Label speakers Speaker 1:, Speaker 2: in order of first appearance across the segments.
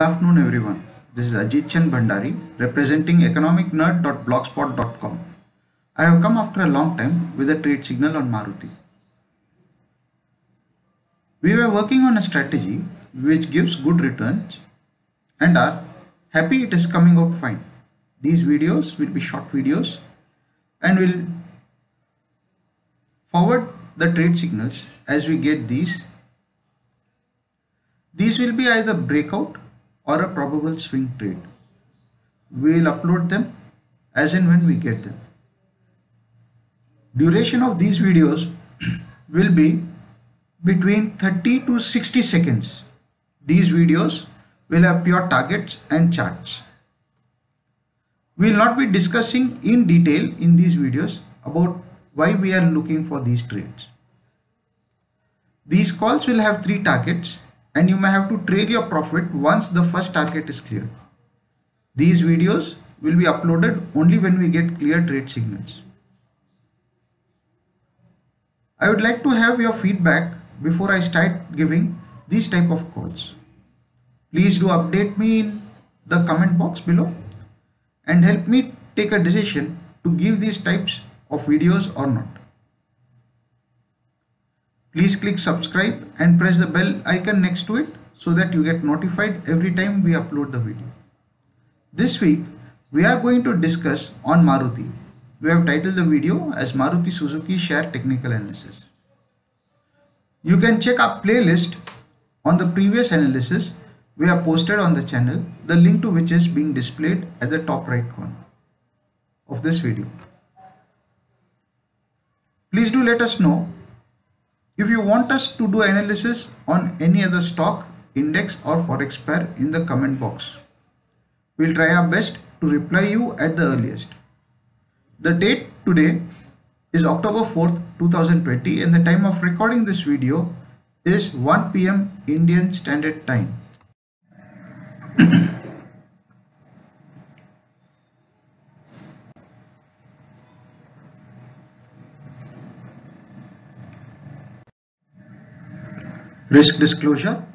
Speaker 1: Good afternoon, everyone. This is Ajit Chand Bhandari, representing economicnerd.blogspot.com. I have come after a long time with a trade signal on Maruti. We were working on a strategy which gives good returns and are happy it is coming out fine. These videos will be short videos and will forward the trade signals as we get these. These will be either breakout or a probable swing trade. We will upload them as and when we get them. Duration of these videos will be between 30 to 60 seconds. These videos will have pure targets and charts. We will not be discussing in detail in these videos about why we are looking for these trades. These calls will have 3 targets and you may have to trail your profit once the first target is cleared. These videos will be uploaded only when we get clear trade signals. I would like to have your feedback before I start giving these type of calls. Please do update me in the comment box below and help me take a decision to give these types of videos or not. Please click subscribe and press the bell icon next to it so that you get notified every time we upload the video. This week we are going to discuss on Maruti. We have titled the video as Maruti Suzuki Share Technical Analysis. You can check our playlist on the previous analysis we have posted on the channel, the link to which is being displayed at the top right corner of this video. Please do let us know if you want us to do analysis on any other stock, index or forex pair in the comment box. We'll try our best to reply you at the earliest. The date today is October 4th, 2020 and the time of recording this video is 1 p.m. Indian Standard Time. Risk disclosure.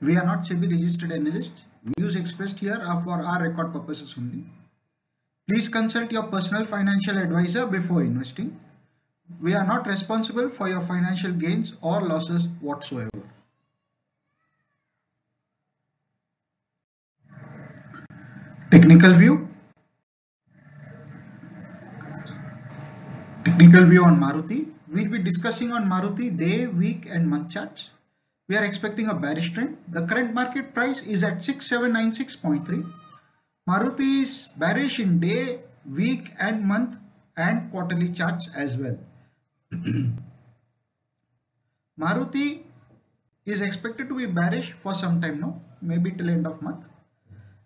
Speaker 1: We are not SEBI registered analysts. Views expressed here are for our record purposes only. Please consult your personal financial advisor before investing. We are not responsible for your financial gains or losses whatsoever. Technical view. Technical view on Maruti. We'll be discussing on Maruti day, week and month charts. We are expecting a bearish trend. The current market price is at 6796.3. Maruti is bearish in day, week and month and quarterly charts as well. Maruti is expected to be bearish for some time now, maybe till end of month.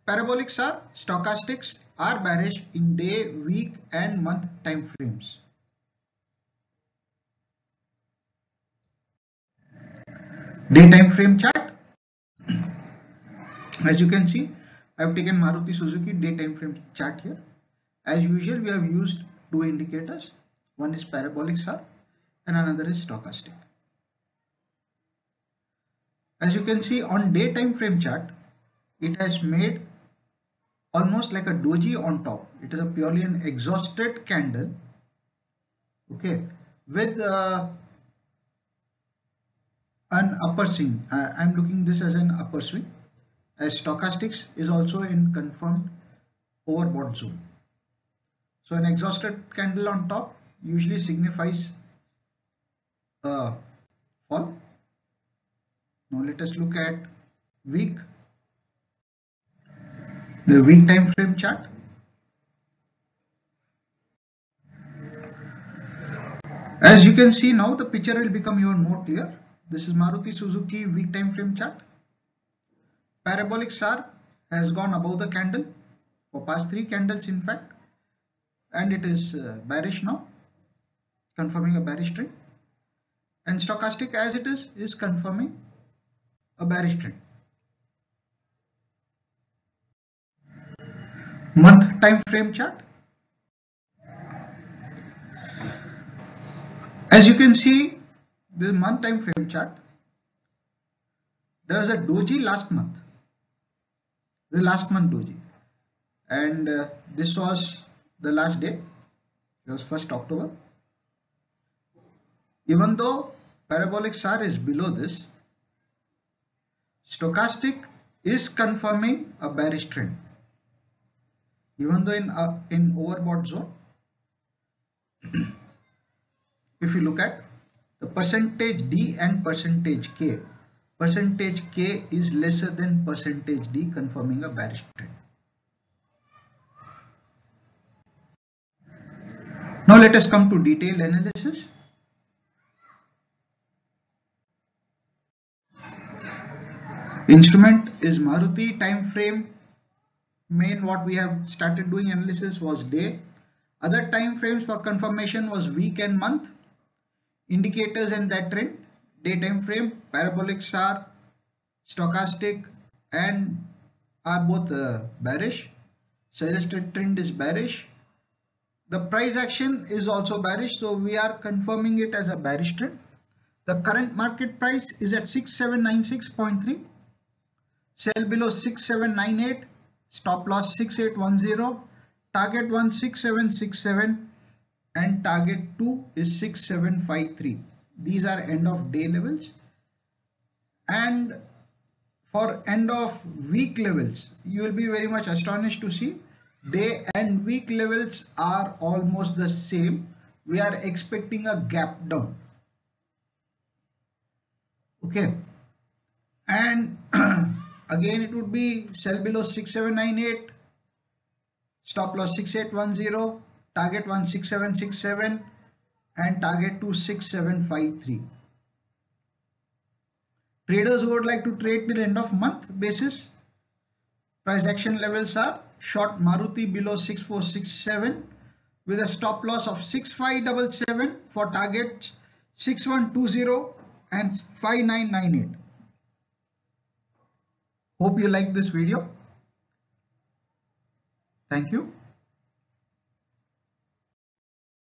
Speaker 1: Parabolics are, stochastics are bearish in day, week and month time frames. Day time frame chart. As you can see, I have taken Maruti Suzuki day time frame chart here. As usual, we have used 2 indicators. One is parabolic SAR and another is stochastic. As you can see on day time frame chart, it has made almost like a doji on top. It is a purely an exhausted candle, okay, with an upper swing. I'm looking this as an upper swing, as stochastics is also in confirmed overbought zone. So an exhausted candle on top usually signifies a fall. Now let us look at week. The week time frame chart. As you can see now, the picture will become even more clear. This is Maruti Suzuki week time frame chart. Parabolic SAR has gone above the candle for past 3 candles in fact, and it is bearish now, confirming a bearish trend. And stochastic as it is confirming a bearish trend. Month time frame chart. As you can see, This month time frame chart. There was a doji last month, the last month doji, and this was the last day. It was 1st October. Even though parabolic SAR is below this, stochastic is confirming a bearish trend. Even though in overbought zone, if you look at the percentage D and percentage K is lesser than percentage D, confirming a bearish trend. Now let us come to detailed analysis. Instrument is Maruti. Time frame, main what we have started doing analysis was day. Other time frames for confirmation was week and month. Indicators and that trend, day time frame, parabolic SAR, stochastic, and are both bearish. Suggested trend is bearish. The price action is also bearish, so we are confirming it as a bearish trend. The current market price is at 6796.3. Sell below 6798, stop loss 6810, target 1 6767, and target 2 is 6753. These are end of day levels. And for end of week levels, you will be very much astonished to see day and week levels are almost the same. We are expecting a gap down. Okay, and again it would be sell below 6798, stop loss 6810, target 1 6767, and target 2 6753. Traders who would like to trade till end of month basis, price action levels are short Maruti below 6467 with a stop loss of 6577 for targets 6120 and 5998. Hope you like this video. Thank you.